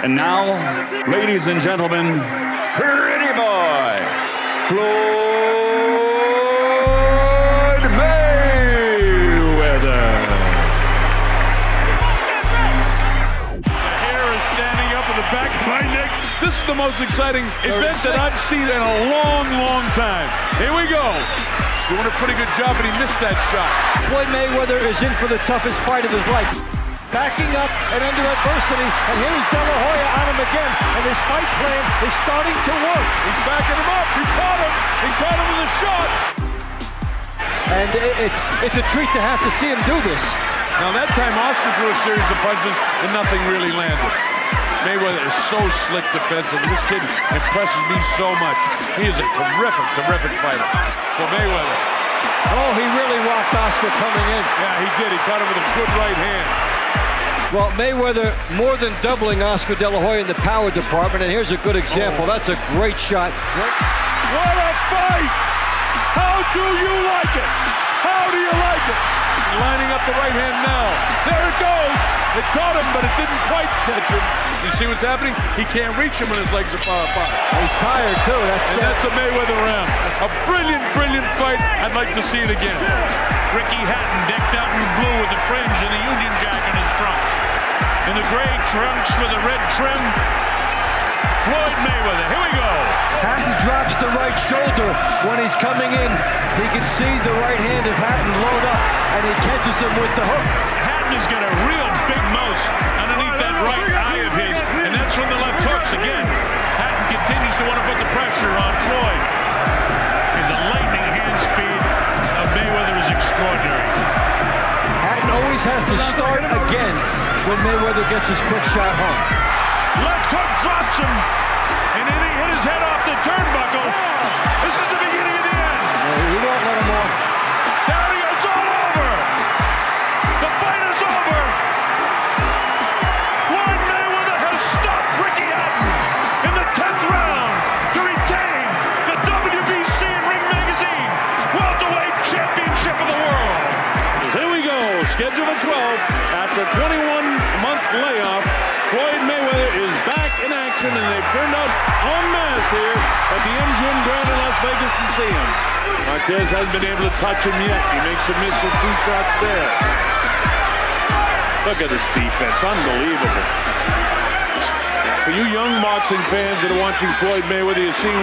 And now, ladies and gentlemen, pretty boy, Floyd Mayweather. The hair is standing up in the back of my neck. This is the most exciting event that I've seen in a long, long time. Here we go. Doing a pretty good job, but he missed that shot. Floyd Mayweather is in for the toughest fight of his life. Backing up and under adversity, and here's De La Hoya on him again, and his fight plan is starting to work. He's backing him up. He caught him. He caught him with a shot. And it's a treat to have to see him do this. Now that time, Oscar threw a series of punches, and nothing really landed. Mayweather is so slick defensive. This kid impresses me so much. He is a terrific, terrific fighter. So Mayweather. Oh, he really rocked Oscar coming in. Yeah, he did. He caught him with a good right hand. Well, Mayweather more than doubling Oscar De La Hoya in the power department, and here's a good example. That's a great shot. What a fight! How do you like it? How do you like it? Lining up the right hand now. There it goes. It caught him, but it didn't quite catch him. You see what's happening? He can't reach him when his legs are far apart. He's tired, too. That's a Mayweather round. A brilliant, brilliant fight. I'd like to see it again. Ricky Hatton decked out in blue with the fringe and the Union Jack in his trunks. In the gray trunks with the red trim, Floyd Mayweather. Here we go. Hatton drops the right shoulder when he's coming in. He can see the right hand of Hatton load up, and he catches him with the hook. Hatton has got a real big mouse underneath that right eye of his, and that's from the left hooks again. Hatton continues to want to put the pressure on Floyd. And the lightning hand speed of Mayweather is extraordinary. Hatton always has to start again when Mayweather gets his quick shot home. Left hook drops him, and then he hit his head off the turnbuckle. This is the beginning of the end. He won't let him off. There he is, it's all over. The fight is over. Floyd Mayweather has stopped Ricky Hatton in the 10th round to retain the WBC and Ring Magazine Welterweight Championship of the world. Here we go, schedule of 12. After a 21-month layoff, Floyd Mayweather is back in action, and they've turned out en masse here at the MGM Grand in Las Vegas to see him. Marquez hasn't been able to touch him yet. He makes a miss with 2 shots there. Look at this defense, unbelievable. For you young boxing fans that are watching Floyd Mayweather, you're seeing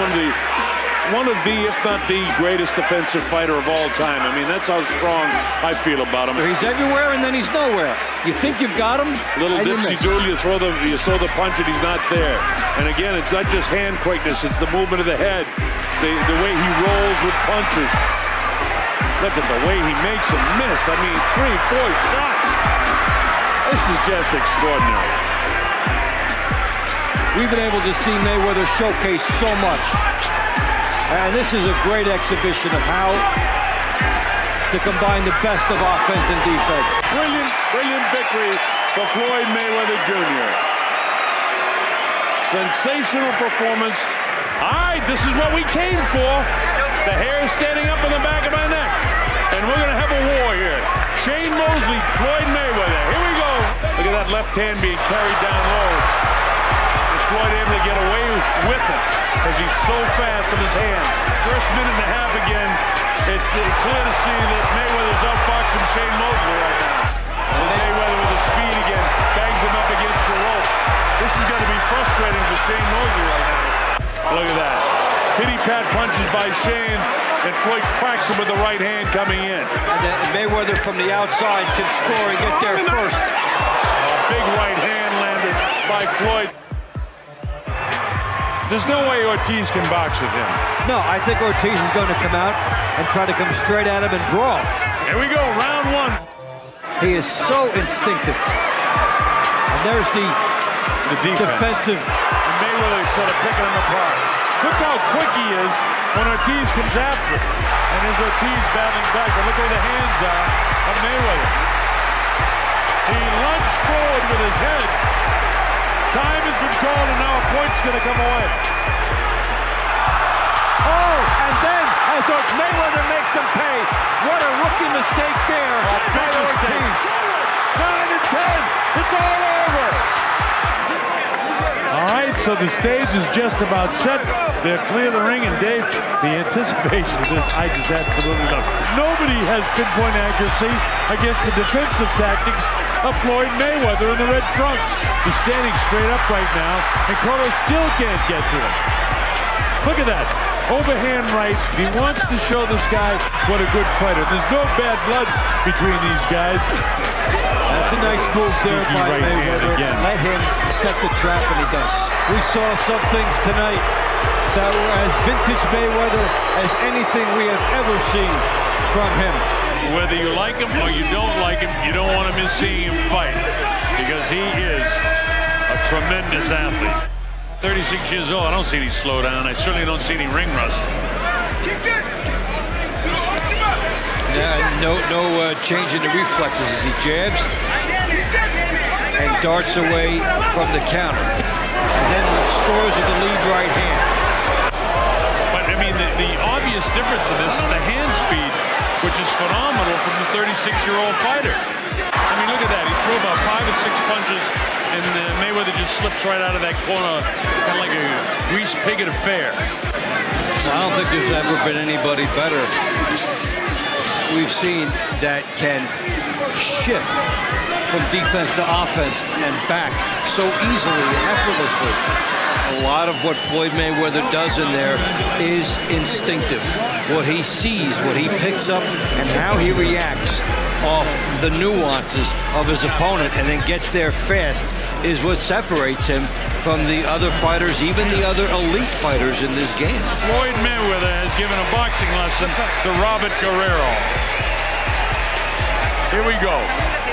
one of the, if not the greatest defensive fighter of all time. I mean, that's how strong I feel about him. He's everywhere, and then he's nowhere. You think you've got him, little dipsy-doodle, you throw the punch and he's not there. And again, it's not just hand quickness, it's the movement of the head, the way he rolls with punches. Look at the way he makes them miss. I mean, 3, 4 shots. This is just extraordinary. We've been able to see Mayweather showcase so much. And this is a great exhibition of how to combine the best of offense and defense. Brilliant, brilliant victory for Floyd Mayweather Jr. Sensational performance. All right, this is what we came for. The hair is standing up on the back of my neck. And we're going to have a war here. Shane Mosley, Floyd Mayweather. Here we go. Look at that left hand being carried down low. Is Floyd able to get away with it? Because he's so fast with his hands. First minute and a half again. It's clear to see that Mayweather's outboxing Shane Mosley right now. And Mayweather with his speed again bangs him up against the ropes. This is going to be frustrating for Shane Mosley right now. Look at that. Pity-pat punches by Shane, and Floyd cracks him with the right hand coming in. And then Mayweather from the outside can score and get there first. A big right hand landed by Floyd. There's no way Ortiz can box with him. No, I think Ortiz is going to come out and try to come straight at him and brawl. Here we go, round 1. He is so instinctive. And there's the defensive. And Mayweather sort of picking him apart. Look how quick he is when Ortiz comes after him. And there's Ortiz battling back, but look where the hands are of Mayweather. He lunged forward with his head. Time has been called, and now a point's going to come away. Oh, and then as Mayweather makes him pay. What a rookie mistake there by Ortiz. 9 and 10. It's all over. So the stage is just about set. They're clear the ring, and Dave, the anticipation of this, I just absolutely love. Nobody has pinpoint accuracy against the defensive tactics of Floyd Mayweather in the red trunks. He's standing straight up right now, and Cotto still can't get to him. Look at that. Overhand right. He wants to show this guy what a good fighter. There's no bad blood between these guys. That's a nice move there by right Mayweather. Let him set the trap, and he does. We saw some things tonight that were as vintage Mayweather as anything we have ever seen from him. Whether you like him or you don't like him, you don't want to miss seeing him fight, because he is a tremendous athlete. 36 years old, I don't see any slowdown. I certainly don't see any ring rust. Yeah, no change in the reflexes as he jabs and darts away from the counter, and then scores with the lead right hand. But I mean, the obvious difference in this is the hand speed, which is phenomenal from the 36-year-old fighter. I mean, look at that. He threw about 5 or 6 punches, and Mayweather just slips right out of that corner, kind of like a greased pig at a fair. I don't think there's ever been anybody better we've seen that can shift from defense to offense and back so easily and effortlessly. A lot of what Floyd Mayweather does in there is instinctive. What he sees, what he picks up, and how he reacts off the nuances of his opponent and then gets there fast is what separates him from the other fighters, even the other elite fighters in this game. Floyd Mayweather has given a boxing lesson to Robert Guerrero. Here we go.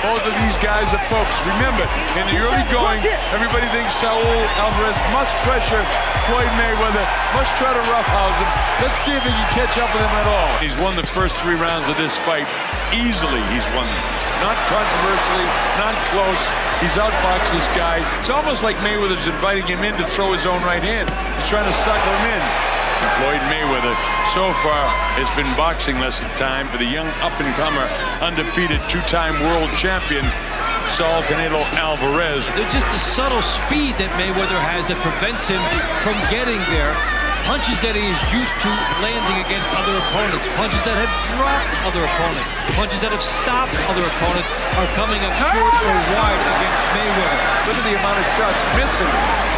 Both of these guys are focused. Remember, in the early going, everybody thinks Saul Alvarez must pressure Floyd Mayweather, must try to roughhouse him. Let's see if he can catch up with him at all. He's won the first 3 rounds of this fight. Easily, he's won them. Not controversially, not close. He's outboxed this guy. It's almost like Mayweather's inviting him in to throw his own right hand. He's trying to sucker him in. And Floyd Mayweather, so far, has been boxing lesson time for the young up-and-comer, undefeated 2-time world champion, Saul Canelo Alvarez. There's just the subtle speed that Mayweather has that prevents him from getting there. Punches that he is used to landing against other opponents. Punches that have dropped other opponents. Punches that have stopped other opponents are coming up short or wide against Mayweather. Look at the amount of shots missing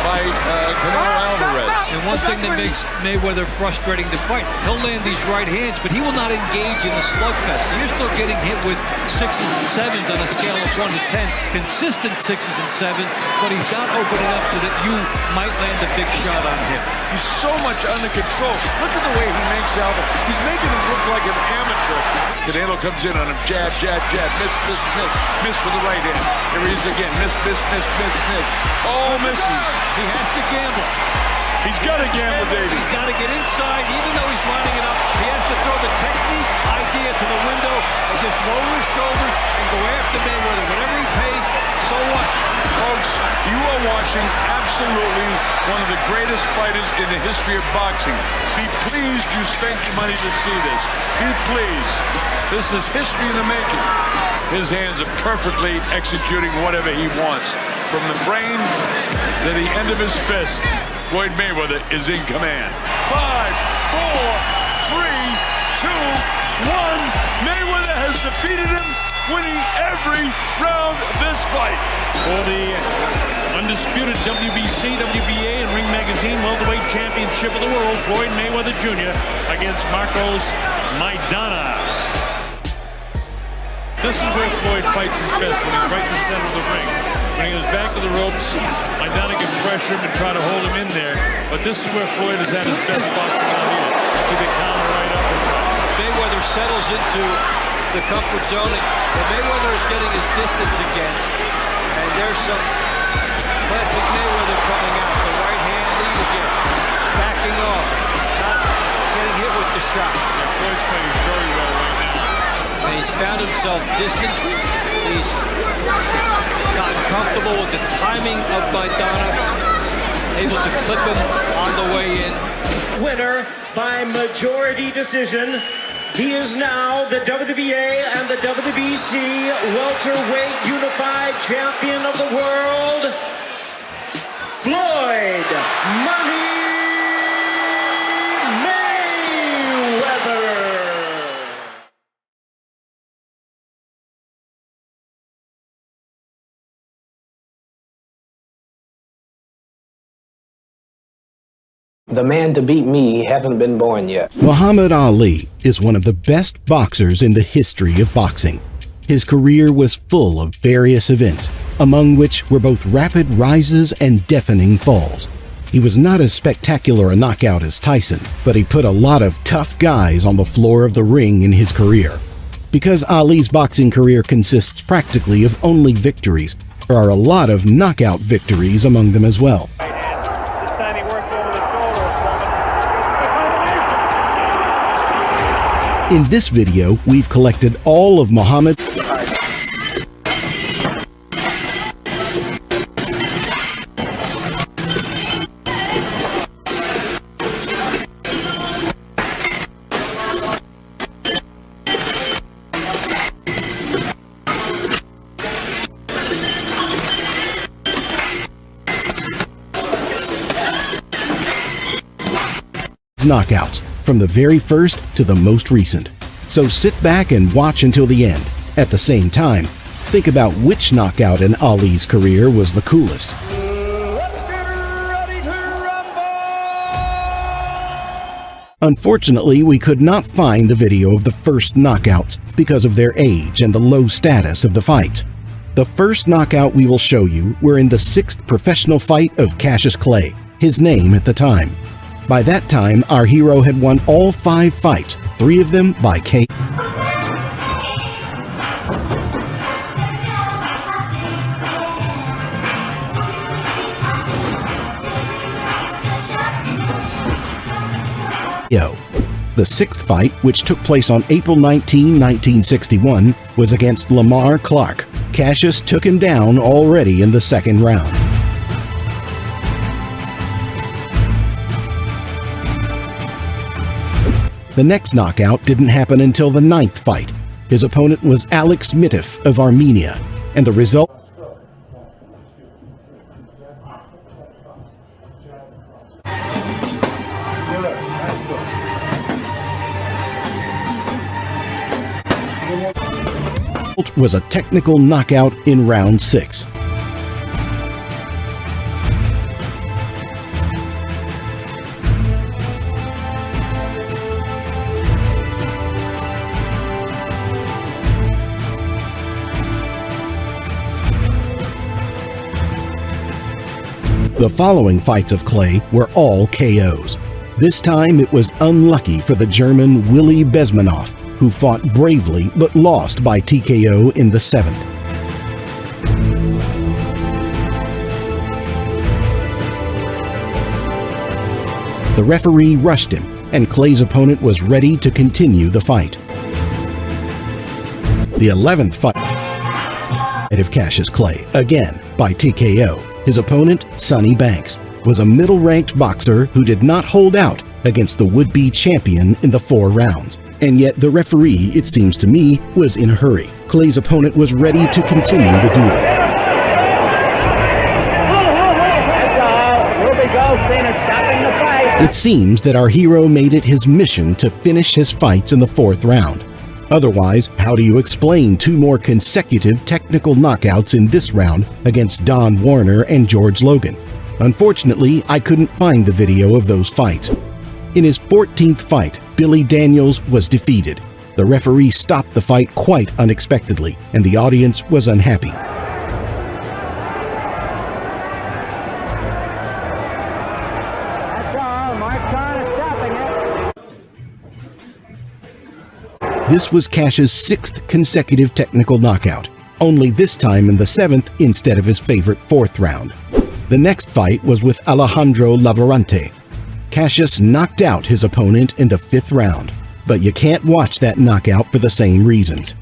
by Canelo Alvarez. And one thing that makes Mayweather frustrating to fight, he'll land these right hands, but he will not engage in the slugfest. So you're still getting hit with 6s and 7s on a scale of 1 to 10. Consistent 6s and 7s, but he's not opening up so that you might land a big shot on him. He's so much under control. Look at the way he makes Alvarez. He's making him look like an amateur. Canelo comes in on him, jab, jab, jab, miss, miss, miss, miss with the right hand. Here he is again, miss, miss, miss, miss, miss. All misses. He has to gamble. He's got to gamble, Davey. He's got to get inside, even though he's lining it up. He has to throw the technique idea to the window and just lower his shoulders and go after Mayweather. Whatever he pays, so what? Folks, you are watching absolutely one of the greatest fighters in the history of boxing. Be pleased you spent your money to see this. Be pleased. This is history in the making. His hands are perfectly executing whatever he wants. From the brain to the end of his fist, Floyd Mayweather is in command. 5, 4, 3, 2, 1. Mayweather has defeated him, winning every round of this fight. For the undisputed WBC, WBA, and Ring Magazine welterweight championship of the world, Floyd Mayweather Jr. against Marcos Maidana. This is where Floyd fights his best, when he's right in the center of the ring. When he goes back to the ropes, Maidana can pressure him and try to hold him in there. But this is where Floyd has had his best boxing out here. See the counter right up in front. Mayweather settles into the comfort zone, and Mayweather is getting his distance again. And there's some classic Mayweather coming out. The right hand lead again. Backing off. Not getting hit with the shot. Yeah, Floyd's fighting very well right now. And he's found himself distance. He's gotten comfortable with the timing of Maidana. Able to clip him on the way in. Winner by majority decision. He is now the WBA and the WBC welterweight unified champion of the world, Floyd Money Mayweather. The man to beat me hasn't been born yet. Muhammad Ali is one of the best boxers in the history of boxing. His career was full of various events, among which were both rapid rises and deafening falls. He was not as spectacular a knockout as Tyson, but he put a lot of tough guys on the floor of the ring in his career. Because Ali's boxing career consists practically of only victories, there are a lot of knockout victories among them as well. In this video, we've collected all of Muhammad's knockouts, from the very first to the most recent. So sit back and watch until the end. At the same time, think about which knockout in Ali's career was the coolest. Let's get ready to rumble! Unfortunately, we could not find the video of the first knockouts because of their age and the low status of the fights. The first knockout we will show you were in the 6th professional fight of Cassius Clay, his name at the time. By that time, our hero had won all 5 fights, 3 of them by KO. The 6th fight, which took place on April 19, 1961, was against Lamar Clark. Cassius took him down already in the 2nd round. The next knockout didn't happen until the 9th fight. His opponent was Alex Mitif of Armenia, and the result was a technical knockout in round 6. The following fights of Clay were all KOs. This time it was unlucky for the German Willy Bezmenov, who fought bravely but lost by TKO in the 7th. The referee rushed him, and Clay's opponent was ready to continue the fight. The 11th fight of Cassius Clay, again by TKO. His opponent, Sonny Banks, was a middle-ranked boxer who did not hold out against the would-be champion in the 4 rounds. And yet the referee, it seems to me, was in a hurry. Clay's opponent was ready to continue the duel. It seems that our hero made it his mission to finish his fights in the 4th round. Otherwise, how do you explain 2 more consecutive technical knockouts in this round against Don Warner and George Logan? Unfortunately, I couldn't find the video of those fights. In his 14th fight, Billy Daniels was defeated. The referee stopped the fight quite unexpectedly, and the audience was unhappy. That's all. Mark's on is stopping it. This was Cash's 6th consecutive technical knockout, only this time in the 7th instead of his favorite 4th round. The next fight was with Alejandro Lavarante. Cassius knocked out his opponent in the 5th round, but you can't watch that knockout for the same reasons.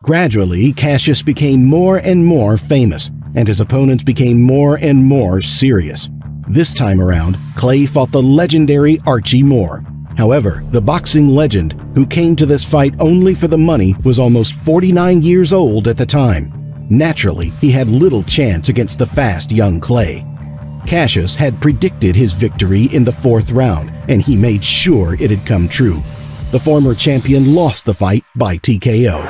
Gradually, Cassius became more and more famous, and his opponents became more and more serious. This time around, Clay fought the legendary Archie Moore. However, the boxing legend, who came to this fight only for the money, was almost 49 years old at the time. Naturally, he had little chance against the fast young Clay. Cassius had predicted his victory in the 4th round, and he made sure it had come true. The former champion lost the fight by TKO.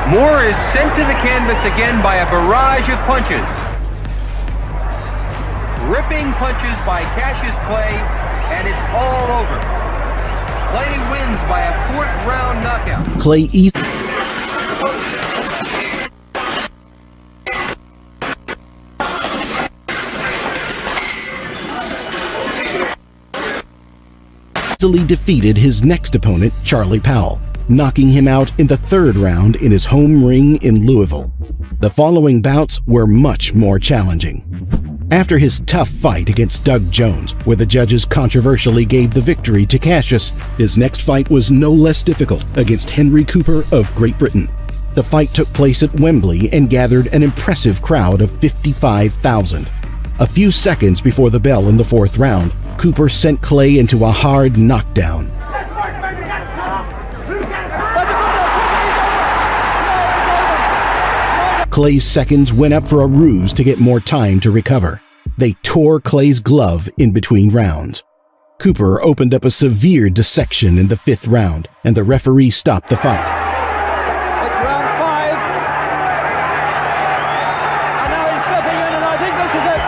Moore is sent to the canvas again by a barrage of punches. Ripping punches by Cassius Clay, and it's all over. Clay wins by a 4th round knockout. Clay easily defeated his next opponent, Charlie Powell, knocking him out in the 3rd round in his home ring in Louisville. The following bouts were much more challenging. After his tough fight against Doug Jones, where the judges controversially gave the victory to Cassius, his next fight was no less difficult against Henry Cooper of Great Britain. The fight took place at Wembley and gathered an impressive crowd of 55,000. A few seconds before the bell in the 4th round, Cooper sent Clay into a hard knockdown. Clay's seconds went up for a ruse to get more time to recover. They tore Clay's glove in between rounds. Cooper opened up a severe dissection in the 5th round, and the referee stopped the fight. It's round 5. And now he's slipping in, and I think this is it.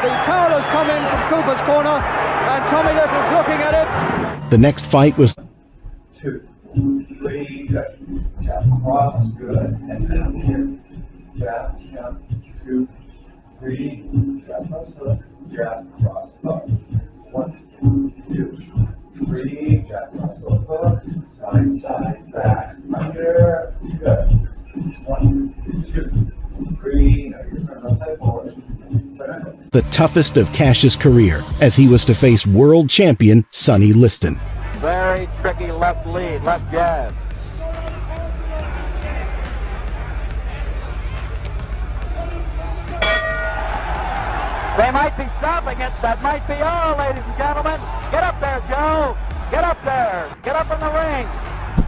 The towel has come in from Cooper's corner, and Tommy Little's looking at it. The next fight was 2, 3, good. Jab cross, good. And down here. Jab, jab, 2, 3, jab cross hook, jab cross hook. 1, 2, 3, jab cross hook, side, side, back, under, good. 1, 2, 3, now you're turning outside forward. the toughest of Cassius' career, as he was to face world champion Sonny Liston. Very tricky left lead, left jab. They might be stopping it. That might be all, ladies and gentlemen. Get up there, Joe. Get up there. Get up in the ring.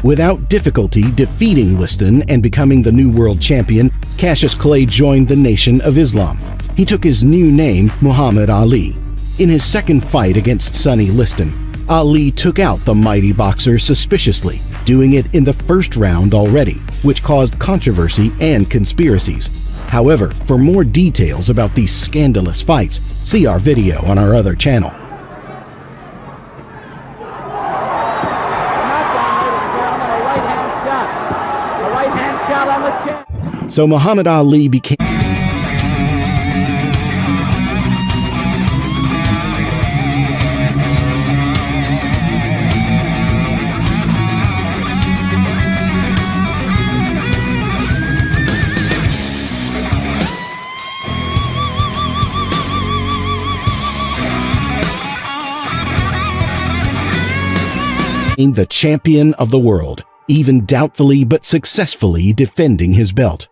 Without difficulty defeating Liston and becoming the new world champion, Cassius Clay joined the Nation of Islam. He took his new name, Muhammad Ali. In his second fight against Sonny Liston, Ali took out the mighty boxer suspiciously, doing it in the first round already, which caused controversy and conspiracies. However, for more details about these scandalous fights, see our video on our other channel. So Muhammad Ali became the champion of the world, even doubtfully but successfully defending his belt.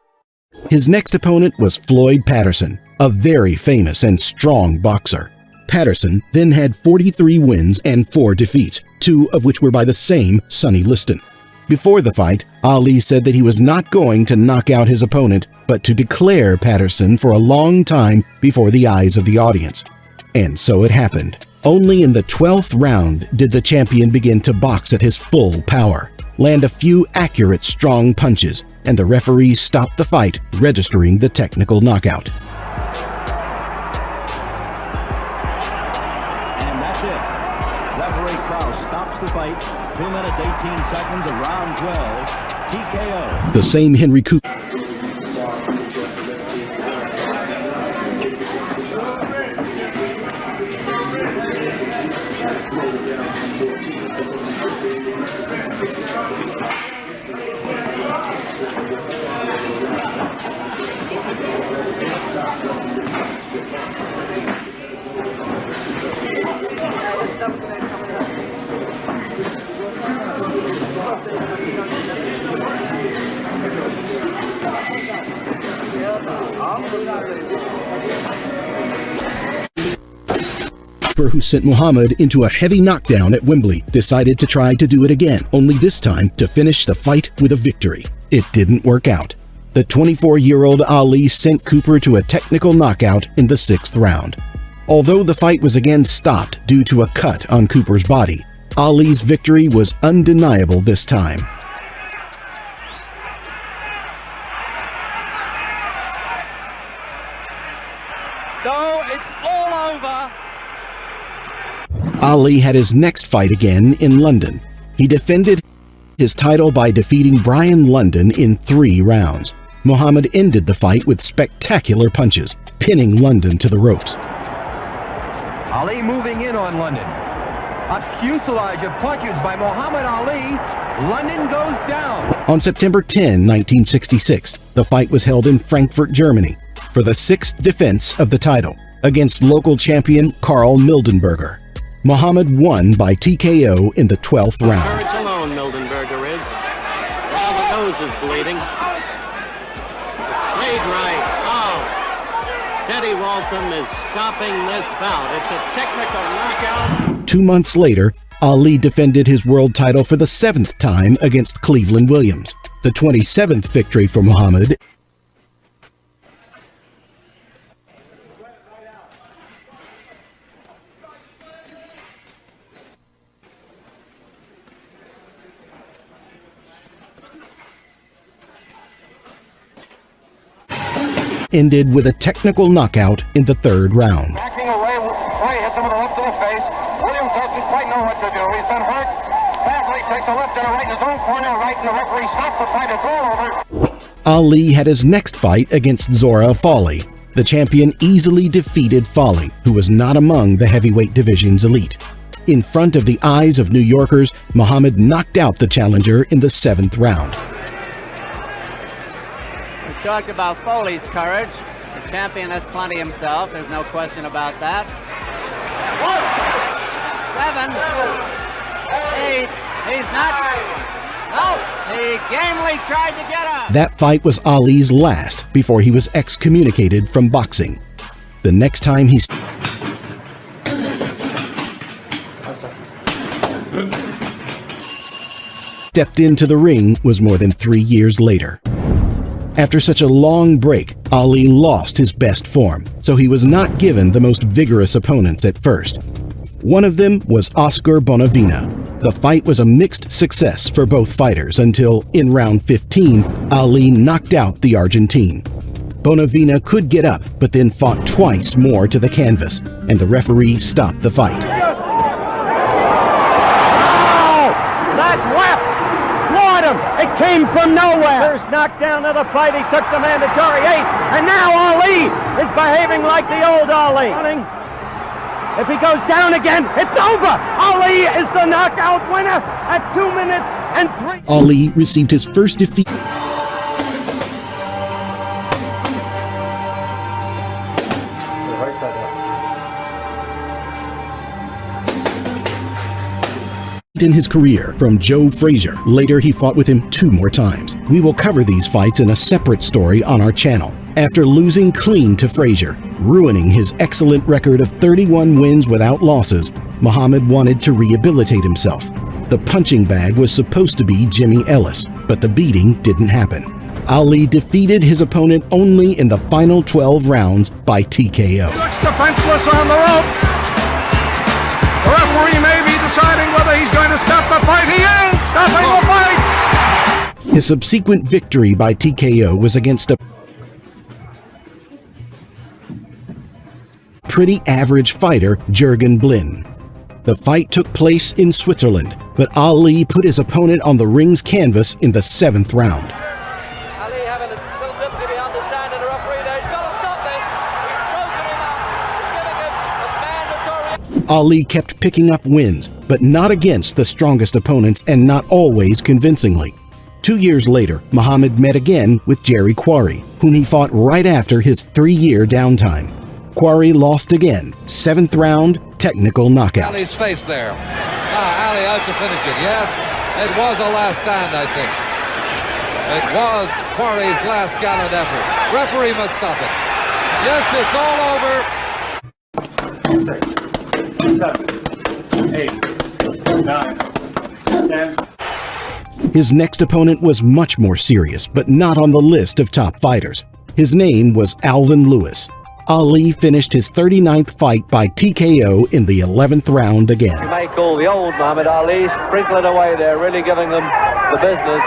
His next opponent was Floyd Patterson, a very famous and strong boxer. Patterson then had 43 wins and 4 defeats, 2 of which were by the same Sonny Liston. Before the fight, Ali said that he was not going to knock out his opponent, but to declare Patterson for a long time before the eyes of the audience. And so it happened. Only in the 12th round did the champion begin to box at his full power, land a few accurate strong punches, and the referee stopped the fight, registering the technical knockout. And that's it. Referee Krause stops the fight. 2 minutes, 18 seconds of round 12. TKO. The same Henry Cooper who sent Muhammad into a heavy knockdown at Wembley, decided to try to do it again, only this time to finish the fight with a victory. It didn't work out. The 24-year-old Ali sent Cooper to a technical knockout in the 6th round. Although the fight was again stopped due to a cut on Cooper's body, Ali's victory was undeniable this time. So it's all over. Ali had his next fight again in London. He defended his title by defeating Brian London in 3 rounds. Muhammad ended the fight with spectacular punches, pinning London to the ropes. Ali moving in on London. A fuselage of punches by Muhammad Ali. London goes down. On September 10, 1966, the fight was held in Frankfurt, Germany, for the 6th defense of the title against local champion Karl Mildenberger. Muhammad won by TKO in the 12th round. Courage alone, Mildenberger is. Now the nose is bleeding. Straight right. Oh. Teddy Walton is stopping this bout. It's a technical knockout. 2 months later, Ali defended his world title for the 7th time against Cleveland Williams. The 27th victory for Muhammad ended with a technical knockout in the 3rd round. Backing away, Ray hits him with a left to the face. Williams doesn't quite know what to do. He's been hurt badly, takes a left and a right in his own corner, right, and the referee stops the fight. It's all over. Ali had his next fight against Zora Fawley. The champion easily defeated Fawley, who was not among the heavyweight division's elite. In front of the eyes of New Yorkers, Muhammad knocked out the challenger in the 7th round. We talked about Foley's courage. The champion has plenty himself. There's no question about that. 7, 8. He's not. No, he gamely tried to get up. That fight was Ali's last before he was excommunicated from boxing. The next time he stepped into the ring was more than 3 years later. After such a long break, Ali lost his best form, so he was not given the most vigorous opponents at first. One of them was Oscar Bonavena. The fight was a mixed success for both fighters until, in round 15, Ali knocked out the Argentine. Bonavena could get up, but then fought twice more to the canvas, and the referee stopped the fight. That left floored him. It came from nowhere. First knockdown of the fight. He took the mandatory 8. And now Ali is behaving like the old Ali. If he goes down again, it's over. Ali is the knockout winner at 2 minutes and 3. Ali received his first defeat in his career from Joe Frazier. Later, he fought with him 2 more times. We will cover these fights in a separate story on our channel. After losing clean to Frazier, ruining his excellent record of 31 wins without losses, Muhammad wanted to rehabilitate himself. The punching bag was supposed to be Jimmy Ellis, but the beating didn't happen. Ali defeated his opponent only in the final 12 rounds by TKO. He looks defenseless on the ropes. The referee may be deciding whether he's going to stop the fight. He is stopping the fight. His subsequent victory by TKO was against a pretty average fighter, Jürgen Blin. The fight took place in Switzerland, but Ali put his opponent on the ring's canvas in the 7th round. Ali having a little difficulty understanding the referee there. He's got to stop this. He's broken him up. He's giving him a mandatory. Ali kept picking up wins, but not against the strongest opponents and not always convincingly. 2 years later, Muhammad met again with Jerry Quarry, whom he fought right after his 3-year downtime. Quarry lost again, 7th round, technical knockout. Ali's face there. Ali out to finish it. Yes, it was a last stand, I think. It was Quarry's last gallant effort. Referee must stop it. Yes, it's all over. 6, 7, 8, 9, 10. His next opponent was much more serious, but not on the list of top fighters. His name was Alvin Lewis. Ali finished his 39th fight by TKO in the 11th round again. You may call the old Muhammad Ali, sprinkle it away there, really giving them the business.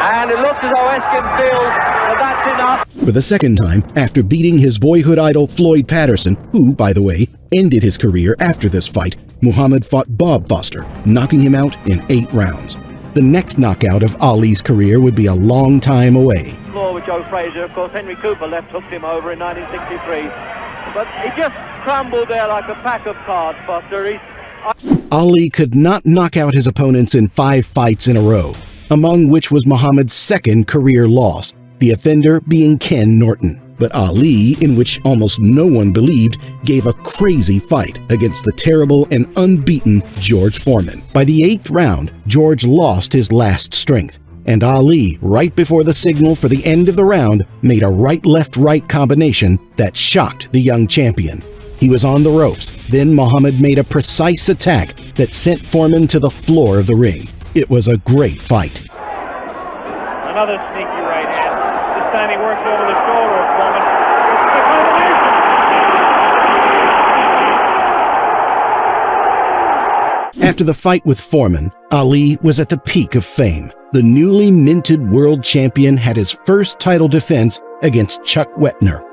And it looks as though Eskin feels that that's enough. For the second time, after beating his boyhood idol Floyd Patterson, who, by the way, ended his career after this fight, Muhammad fought Bob Foster, knocking him out in 8 rounds. The next knockout of Ali's career would be a long time away. Floor with Joe Frazier, of course, Henry Cooper hooked him over in 1963. But he just crumbled there like a pack of cards, Foster. Ali could not knock out his opponents in 5 fights in a row, among which was Muhammad's second career loss, the offender being Ken Norton. But Ali, in which almost no one believed, gave a crazy fight against the terrible and unbeaten George Foreman. By the 8th round, George lost his last strength, and Ali, right before the signal for the end of the round, made a right-left-right combination that shocked the young champion. He was on the ropes. Then Muhammad made a precise attack that sent Foreman to the floor of the ring. It was a great fight. Another sneaky right hand. This time he works over the shoulder of Foreman. After the fight with Foreman, Ali was at the peak of fame. The newly minted world champion had his first title defense against Chuck Wepner.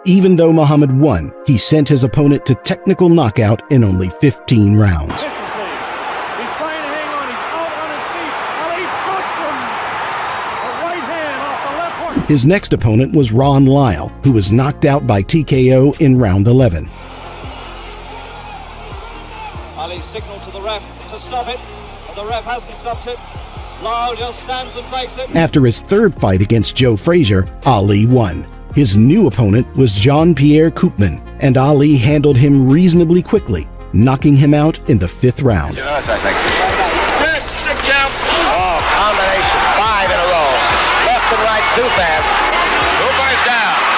Even though Muhammad won, he sent his opponent to technical knockout in only 15 rounds. His next opponent was Ron Lyle, who was knocked out by TKO in round 11. Ali signaled to the ref to stop it, but the ref hasn't stopped it. Lyle just stands and takes it. After his third fight against Joe Frazier, Ali won. His new opponent was Jean-Pierre Koopman, and Ali handled him reasonably quickly, knocking him out in the 5th round. Yes, I think. Good, 6 down. Oh, combination, 5 in a row. Left and right too fast.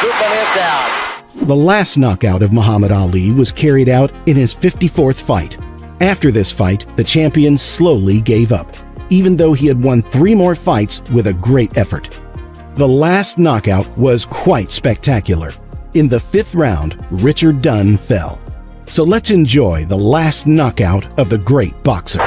Koopman is down. The last knockout of Muhammad Ali was carried out in his 54th fight. After this fight, the champion slowly gave up, even though he had won 3 more fights with a great effort. The last knockout was quite spectacular. In the 5th round, Richard Dunn fell. So let's enjoy the last knockout of the great boxer.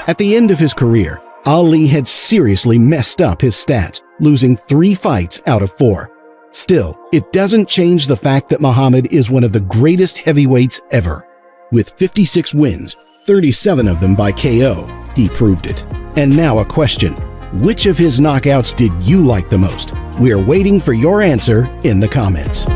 At the end of his career, Ali had seriously messed up his stats, losing 3 fights out of 4. Still, it doesn't change the fact that Muhammad is one of the greatest heavyweights ever. With 56 wins, 37 of them by KO, he proved it. And now a question: which of his knockouts did you like the most? We're waiting for your answer in the comments.